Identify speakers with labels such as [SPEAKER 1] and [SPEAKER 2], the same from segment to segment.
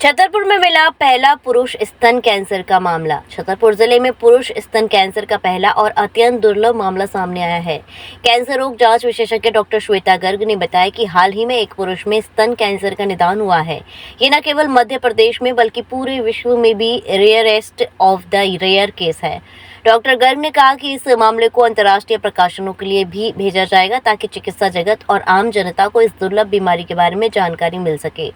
[SPEAKER 1] छतरपुर में मिला पहला पुरुष स्तन कैंसर का मामला। छतरपुर जिले में पुरुष स्तन कैंसर का पहला और अत्यंत दुर्लभ मामला सामने आया है। कैंसर रोग जांच विशेषज्ञ डॉक्टर श्वेता गर्ग ने बताया कि हाल ही में एक पुरुष में स्तन कैंसर का निदान हुआ है। ये न केवल मध्य प्रदेश में बल्कि पूरे विश्व में भी rarest of the rare case है। डॉक्टर गर्ग ने कहा कि इस मामले को अंतर्राष्ट्रीय प्रकाशनों के लिए भी भेजा जाएगा ताकि चिकित्सा जगत और आम जनता को इस दुर्लभ बीमारी के बारे में जानकारी मिल सके।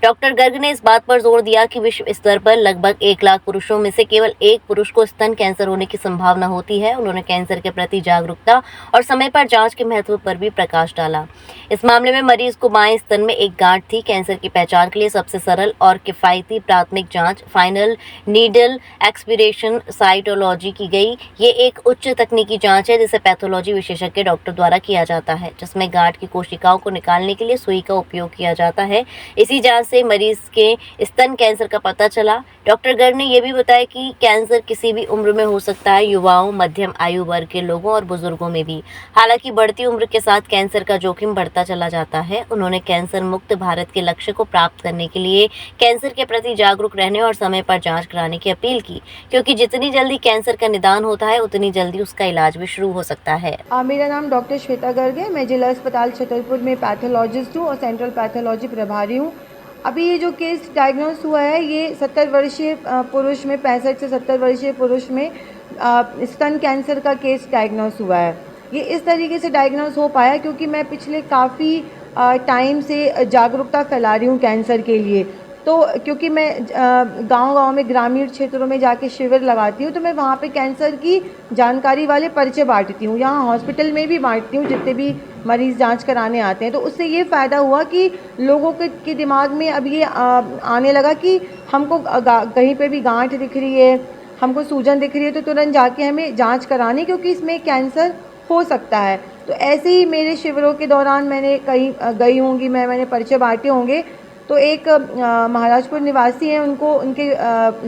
[SPEAKER 1] डॉक्टर गर्ग ने इस बात पर जोर दिया कि विश्व स्तर पर लगभग 1 लाख पुरुषों में से केवल एक पुरुष को स्तन कैंसर होने की संभावना होती है। उन्होंने कैंसर के प्रति जागरूकता और समय पर जांच के महत्व पर भी प्रकाश डाला। इस मामले में मरीज को बाएं स्तन में एक गांठ थी। कैंसर की पहचान के लिए सबसे सरल और किफायती प्राथमिक जांच फाइनल नीडल एक्सपीरेशन साइटोलॉजी की गई। ये एक उच्च तकनीकी जांच है जिसे पैथोलॉजी विशेषज्ञ डॉक्टर द्वारा किया जाता है, जिसमें गांठ की कोशिकाओं को निकालने के लिए सुई का उपयोग किया जाता है। इसी जांच से मरीज के स्तन कैंसर का पता चला। डॉक्टर गर्ग ने यह भी बताया कि कैंसर किसी भी उम्र में हो सकता है, युवाओं, मध्यम आयु वर्ग के लोगों और बुजुर्गों में भी। हालांकि बढ़ती उम्र के साथ कैंसर का जोखिम बढ़ता चला जाता है। उन्होंने कैंसर मुक्त भारत के लक्ष्य को प्राप्त करने के लिए कैंसर के प्रति जागरूक रहने और समय पर जांच कराने की अपील की, क्योंकि जितनी जल्दी कैंसर का निदान होता है उतनी जल्दी उसका इलाज भी शुरू हो सकता है।
[SPEAKER 2] मेरा नाम डॉक्टर श्वेता गर्ग है। मैं जिला अस्पताल छतरपुर में पैथोलॉजिस्ट हूँ और सेंट्रल पैथोलॉजी प्रभारी हूँ। अभी ये जो केस डायग्नोस हुआ है, ये 70 वर्षीय पुरुष में 65 से 70 वर्षीय पुरुष में स्तन कैंसर का केस डायग्नोस हुआ है। ये इस तरीके से डायग्नोस हो पाया क्योंकि मैं पिछले काफ़ी टाइम से जागरूकता फैला रही हूँ कैंसर के लिए। तो क्योंकि मैं गांव-गांव में ग्रामीण क्षेत्रों में जाके शिविर लगाती हूँ, तो मैं वहाँ पे कैंसर की जानकारी वाले पर्चे बांटती हूँ। यहाँ हॉस्पिटल में भी बांटती हूँ, जितने भी मरीज़ जांच कराने आते हैं। तो उससे ये फ़ायदा हुआ कि लोगों के दिमाग में अब ये आने लगा कि हमको कहीं पे भी गांठ दिख रही है, हमको सूजन दिख रही है, तो तुरंत जाके हमें जाँच करानी, क्योंकि इसमें कैंसर हो सकता है। तो ऐसे ही मेरे शिविरों के दौरान मैंने कहीं गई होंगी, मैंने पर्चे बांटे होंगे। तो एक महाराजपुर निवासी हैं, उनको उनके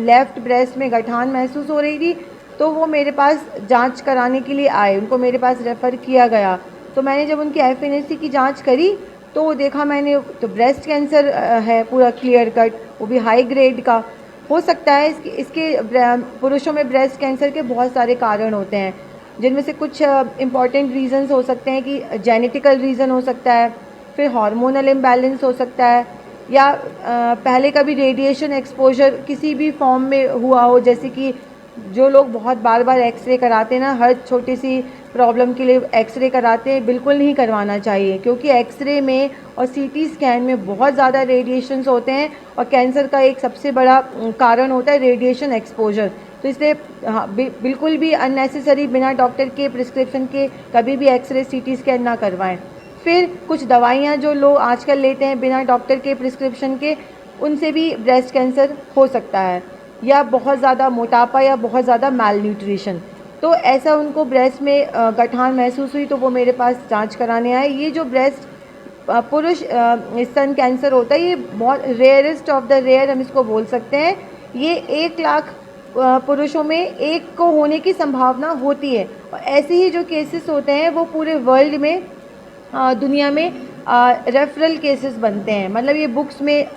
[SPEAKER 2] लेफ़्ट ब्रेस्ट में गठान महसूस हो रही थी, तो वो मेरे पास जांच कराने के लिए आए। उनको मेरे पास रेफ़र किया गया। तो मैंने जब उनकी FNAC की जांच करी तो वो देखा मैंने, तो ब्रेस्ट कैंसर है पूरा क्लियर कट, वो भी हाई ग्रेड का। हो सकता है इसके पुरुषों में ब्रेस्ट कैंसर के बहुत सारे कारण होते हैं, जिनमें से कुछ इम्पॉर्टेंट रीज़न्स हो सकते हैं कि जेनेटिकल रीज़न हो सकता है, फिर हार्मोनल इम्बैलेंस हो सकता है, या पहले कभी रेडिएशन एक्सपोजर किसी भी फॉर्म में हुआ हो। जैसे कि जो लोग बहुत बार बार एक्सरे कराते हैं ना, हर छोटी सी प्रॉब्लम के लिए एक्सरे कराते हैं, बिल्कुल नहीं करवाना चाहिए, क्योंकि एक्सरे में और CT स्कैन में बहुत ज़्यादा रेडिएशंस होते हैं और कैंसर का एक सबसे बड़ा कारण होता है रेडिएशन एक्सपोजर। तो इसलिए बिल्कुल भी अननेसेसरी बिना डॉक्टर के प्रिस्क्रिप्शन के कभी भी एक्सरे CT स्कैन ना करवाएं। फिर कुछ दवाइयाँ जो लोग आजकल लेते हैं बिना डॉक्टर के प्रिस्क्रिप्शन के, उनसे भी ब्रेस्ट कैंसर हो सकता है, या बहुत ज़्यादा मोटापा या बहुत ज़्यादा माल न्यूट्रिशन। तो ऐसा उनको ब्रेस्ट में गठान महसूस हुई तो वो मेरे पास जांच कराने आए। ये जो ब्रेस्ट पुरुष स्तन कैंसर होता है, ये बहुत रेयरेस्ट ऑफ द रेयर हम इसको बोल सकते हैं। ये 1 लाख पुरुषों में एक को होने की संभावना होती है। और ऐसे ही जो केसेस होते हैं वो पूरे वर्ल्ड में दुनिया में रेफरल केसेस बनते हैं। मतलब ये बुक्स में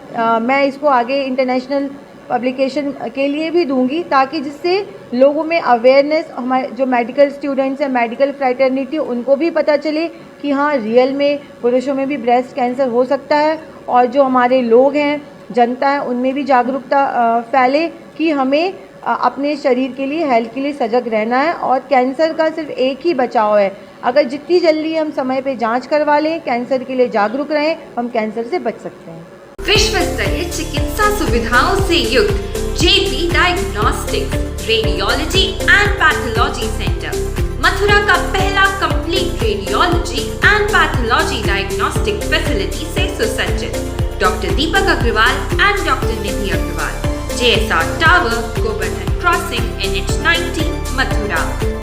[SPEAKER 2] मैं इसको आगे इंटरनेशनल पब्लिकेशन के लिए भी दूंगी, ताकि जिससे लोगों में अवेयरनेस, हमारे जो मेडिकल स्टूडेंट्स हैं, मेडिकल फ्रेटर्निटी, उनको भी पता चले कि हाँ, रियल में पुरुषों में भी ब्रेस्ट कैंसर हो सकता है। और जो हमारे लोग हैं, जनता है, उनमें भी जागरूकता फैले कि हमें अपने शरीर के लिए, हेल्थ के लिए सजग रहना है। और कैंसर का सिर्फ एक ही बचाव है, अगर जितनी जल्दी हम समय पे जांच करवा लें, कैंसर के लिए जागरूक रहें, हम कैंसर से बच सकते हैं।
[SPEAKER 3] विश्व स्तरीय चिकित्सा सुविधाओं से युक्त JP diagnostics radiology and pathology centre, Mathura का पहला complete radiology and pathology diagnostic facility से सुसज्जित। Doctor Deepak Agarwal and doctor Nidhi Agarwal, JSR tower, Govardhan crossing, NH 90, Mathura.